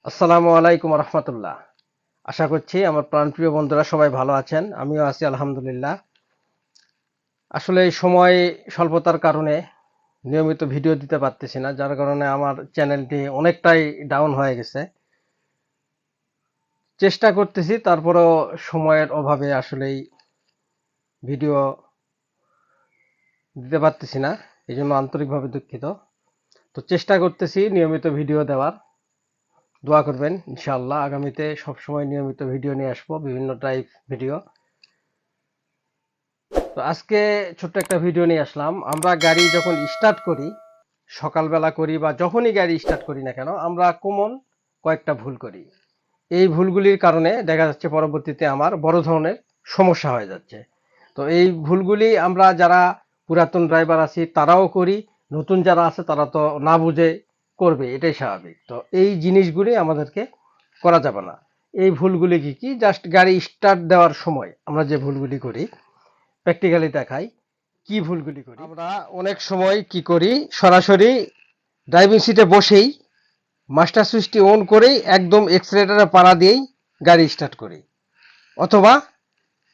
আসসালামু আলাইকুম রহমতুল্লাহ। আশা করছি আমার প্রাণপ্রিয় বন্ধুরা সবাই ভালো আছেন, আমিও আছি আলহামদুলিল্লাহ। আসলে এই সময় স্বল্পতার কারণে নিয়মিত ভিডিও দিতে পারতেছি না, যার কারণে আমার চ্যানেলটি অনেকটাই ডাউন হয়ে গেছে। চেষ্টা করতেছি, তারপরেও সময়ের অভাবে আসলেই ভিডিও দিতে পারতেছি না, এই জন্য আন্তরিকভাবে দুঃখিত। তো চেষ্টা করতেছি নিয়মিত ভিডিও দেওয়ার। দোয়া করবেন, ইনশাআল্লাহ আগামীতে সবসময় নিয়মিত ভিডিও নিয়ে আসবো, বিভিন্ন টাইপ ভিডিও। তো আজকে ছোট্ট একটা ভিডিও নিয়ে আসলাম। আমরা গাড়ি যখন স্টার্ট করি, সকালবেলা করি বা যখনই গাড়ি স্টার্ট করি না কেন, আমরা কমন কয়েকটা ভুল করি। এই ভুলগুলির কারণে দেখা যাচ্ছে পরবর্তীতে আমার বড় ধরনের সমস্যা হয়ে যাচ্ছে। তো এই ভুলগুলি আমরা যারা পুরাতন ড্রাইভার আছি তারাও করি, নতুন যারা আছে তারা তো না বুঝে করবে, এটাই স্বাভাবিক। তো এই জিনিসগুলি আমাদেরকে করা যাবে না। এই ভুলগুলি কি কি? জাস্ট গাড়ি স্টার্ট দেওয়ার সময় আমরা যে ভুলগুলি করি, প্র্যাকটিক্যালি দেখাই কি ভুলগুলি করি। আমরা অনেক সময় কি করি, সরাসরি ড্রাইভিং সিটে বসেই মাস্টার সুইচটি অন করেই একদম এক্সেলেটারে পাড়া দিয়েই গাড়ি স্টার্ট করি, অথবা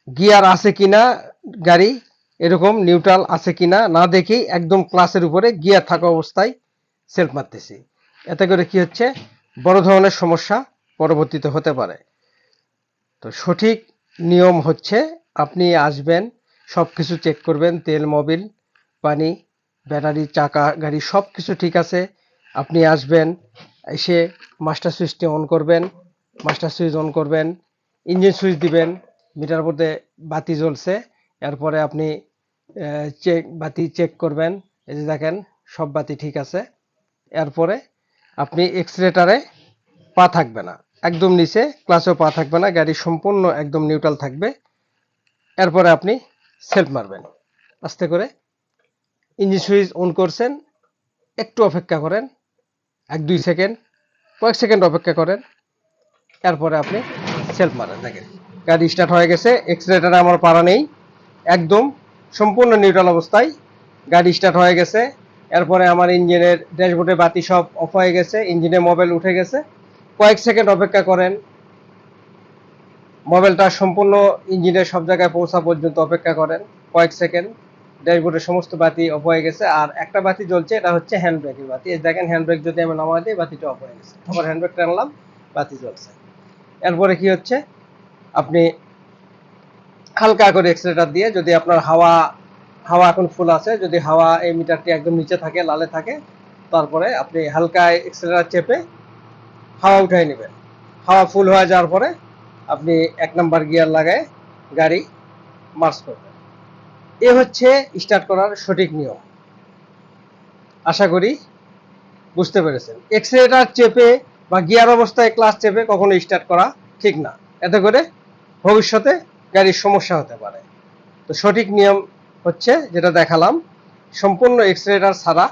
গিয়ার আছে কিনা, গাড়ি এরকম নিউট্রাল আছে কিনা না দেখেই একদম ক্লাসের উপরে গিয়ার থাকা অবস্থায় সেলফ মারতেছি। এতে করে কি হচ্ছে, বড় ধরনের সমস্যা পরবর্তীতে হতে পারে। তো সঠিক নিয়ম হচ্ছে, আপনি আসবেন, সব কিছু চেক করবেন, তেল, মোবিল, পানি, ব্যাটারি, চাকা, গাড়ি সব কিছু ঠিক আছে। আপনি আসবেন, এসে মাস্টার সুইচটি অন করবেন, মাস্টার সুইচ অন করবেন, ইঞ্জিন সুইচ দিবেন, মিটার বোর্ডে বাতি জ্বলছে, এরপরে আপনি বাতি চেক করবেন, এই যে দেখেন সব বাতি ঠিক আছে। এরপরে আপনি এক্সিলারেটরে পা থাকবে না, একদম নিচে ক্লাসেও পা থাকবে না, গাড়ি সম্পূর্ণ একদম নিউট্রাল থাকবে। এরপরে আপনি সেলফ মারবেন আস্তে করে। ইঞ্জিন সুইচ অন করছেন, একটু অপেক্ষা করেন, 1-2 সেকেন্ড, কয়েক সেকেন্ড অপেক্ষা করেন, এরপরে আপনি সেলফ মারেন। দেখেন গাড়ি স্টার্ট হয়ে গেছে, এক্সিলারেটরে আমার পাড়া নেই, একদম সম্পূর্ণ নিউট্রাল অবস্থায় গাড়ি স্টার্ট হয়ে গেছে। এরপরে আমার ইঞ্জিনের ড্যাশবোর্ডে বাতি সব অফ হয়ে গেছে, ইঞ্জিনে মোবাইল উঠে গেছে। কয়েক সেকেন্ড অপেক্ষা করেন, মোবাইলটা সম্পূর্ণ ইঞ্জিনের সব জায়গায় পৌঁছা পর্যন্ত অপেক্ষা করেন কয়েক সেকেন্ড। ড্যাশবোর্ডের সমস্ত বাতি অফ হয়ে গেছে, আর একটা বাতি জ্বলছে, এটা হচ্ছে হ্যান্ড ব্রেকের বাতি। এই দেখেন হ্যান্ড ব্রেক যদি আমি নামাই দিই, বাতিটা অফ হয়ে গেছে। আবার হ্যান্ড ব্রেক টানলাম, বাতি জ্বলছে। এরপরে কি হচ্ছে, আপনি হালকা করে এক্সিলারেটর দিয়ে, যদি আপনার হাওয়া হাওয়া এখন ফুল আছে, যদি হাওয়া এই মিটারটি একদম নিচে থাকে, লালে থাকে, তারপরে আপনি হালকা এক্সিলারেটর চেপে হাওয়া উঠাই নেবেন। হাওয়া ফুল হয়ে যাওয়ার পরে আপনি 1 নাম্বার গিয়ার লাগায় গাড়ি মার্চ করবেন। এ হচ্ছে স্টার্ট করার সঠিক নিয়ম। আশা করি বুঝতে পেরেছেন। এক্সিলারেটর চেপে বা গিয়ার অবস্থায় ক্লাচ চেপে কখনো স্টার্ট করা ঠিক না, এতে করে ভবিষ্যতে গাড়ির সমস্যা হতে পারে। তো সঠিক নিয়ম হচ্ছে যেটা দেখালাম, সম্পূর্ণ এক্সিলারেটর ছাড়া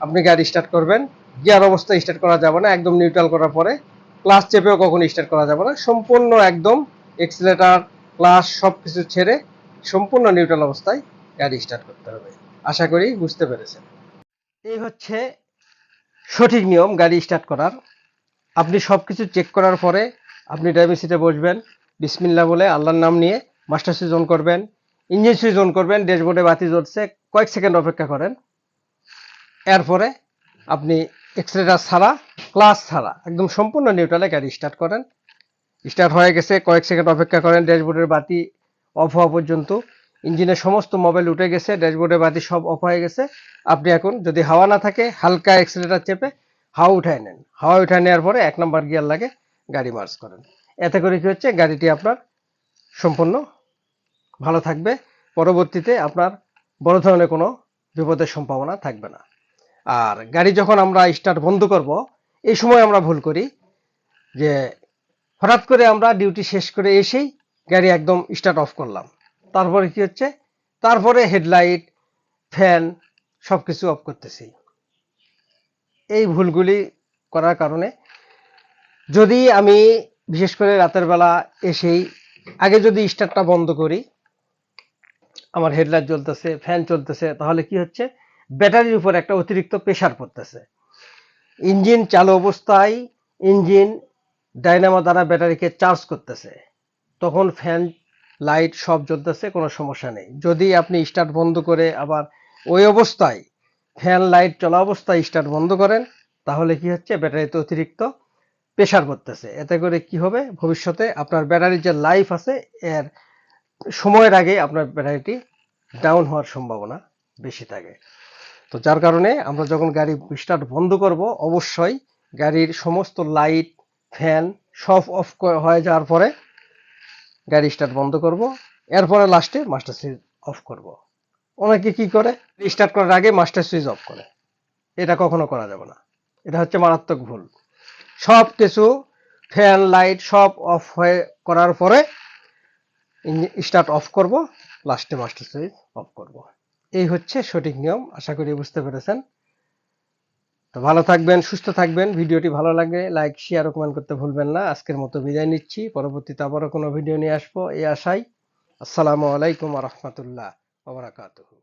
আপনি গাড়ি স্টার্ট করবেন। গিয়ার অবস্থায় স্টার্ট করা যাবে না, একদম নিউট্রাল করার পরে ক্লাচ চেপেও কখনো স্টার্ট করা যাবে না। সম্পূর্ণ একদম এক্সিলারেটর, ক্লাচ সবকিছু ছেড়ে সম্পূর্ণ নিউট্রাল অবস্থায় গাড়ি স্টার্ট করতে হবে। আশা করি বুঝতে পেরেছেন। এই হচ্ছে সঠিক নিয়ম গাড়ি স্টার্ট করার। আপনি সবকিছু চেক করার পরে আপনি ড্রাইভিং সিটে বসবেন, বিসমিল্লাহ বলে আল্লাহর নাম নিয়ে মাস্টার সুইচ অন করবেন, ইঞ্জিন সুইচ অন করবেন, ড্যাশবোর্ডে বাতি জ্বলছে, কয়েক সেকেন্ড অপেক্ষা করেন। এরপরে আপনি এক্সিলারেটর ছাড়া, ক্লাচ ছাড়া একদম সম্পূর্ণ নিউট্রালে গাড়ি স্টার্ট করেন। স্টার্ট হয়ে গেছে, কয়েক সেকেন্ড অপেক্ষা করেন, ড্যাশবোর্ডের বাতি অফ হওয়া পর্যন্ত। ইঞ্জিনের সমস্ত মোবাইল উঠে গেছে, ড্যাশবোর্ডের বাতি সব অফ হয়ে গেছে। আপনি এখন যদি হাওয়া না থাকে, হালকা এক্সিলারেটর চেপে হাওয়া উঠায় নেন। হাওয়া উঠায় নেওয়ার পরে 1 নাম্বার গিয়ার লাগে গাড়ি মার্চ করেন। এতে করে কি হচ্ছে, গাড়িটি আপনার সম্পূর্ণ ভালো থাকবে। পরবর্তীতে আপনার বড় ধরনের কোনো বিপদের সম্ভাবনা থাকবে না। আর গাড়ি যখন আমরা স্টার্ট বন্ধ করব, এই সময় আমরা ভুল করি যে হঠাৎ করে আমরা ডিউটি শেষ করে এসেই গাড়ি একদম স্টার্ট অফ করলাম। তারপরে কি হচ্ছে, তারপরে হেডলাইট, ফ্যান সবকিছু অফ করতেছি। এই ভুলগুলি করার কারণে, যদি আমি বিশেষ করে রাতের বেলা এসেই আগে যদি স্টার্টটা বন্ধ করি, আমার হেডলাইট জ্বলতেছে, ফ্যান চলতেছে, তাহলে কি হচ্ছে, ব্যাটারির উপর একটা অতিরিক্ত প্রেসার পড়তেছে। ইঞ্জিন চালু অবস্থায় ইঞ্জিন ডাইনামো দ্বারা ব্যাটারিকে চার্জ করতেছে, তখন ফ্যান লাইট সব জ্বলতেছে, কোনো সমস্যা নেই। যদি আপনি স্টার্ট বন্ধ করে আবার ওই অবস্থায় ফ্যান লাইট চলা অবস্থায় স্টার্ট বন্ধ করেন, তাহলে কি হচ্ছে, ব্যাটারিতে অতিরিক্ত প্রেসার পড়তেছে। এতে করে কি হবে, ভবিষ্যতে আপনার ব্যাটারির যে লাইফ আছে এর সময়ের আগে আপনার ব্যাটারিটি ডাউন হওয়ার সম্ভাবনা বেশি থাকে। তো যার কারণে আমরা যখন গাড়ি স্টার্ট বন্ধ করব, অবশ্যই গাড়ির সমস্ত লাইট ফ্যান সব অফ হয়ে যাওয়ার পরে গাড়ি স্টার্ট বন্ধ করব, এরপরে লাস্টে মাস্টার সুইচ অফ করব। অনেকে কি করে, স্টার্ট করার আগে মাস্টার সুইচ অফ করে। এটা কখনো করা যাবে না, এটা হচ্ছে মারাত্মক ভুল। সব কিছু ফ্যান লাইট সব অফ হয়ে করার পরে স্টার্ট অফ করব, লাস্টে মাস্টার সুইচ অফ করব। এই হচ্ছে সঠিক নিয়ম। আশা করি বুঝতে পেরেছেন। তো ভালো থাকবেন, সুস্থ থাকবেন। ভিডিওটি ভালো লাগলে লাইক শেয়ার ও কমেন্ট করতে ভুলবেন না। আজকের মতো বিদায় নিচ্ছি, পরবর্তীতে আবারও কোনো ভিডিও নিয়ে আসবো এই আশায়। আসসালামু আলাইকুম ওয়া রাহমাতুল্লাহ ওয়া বারাকাতুহু।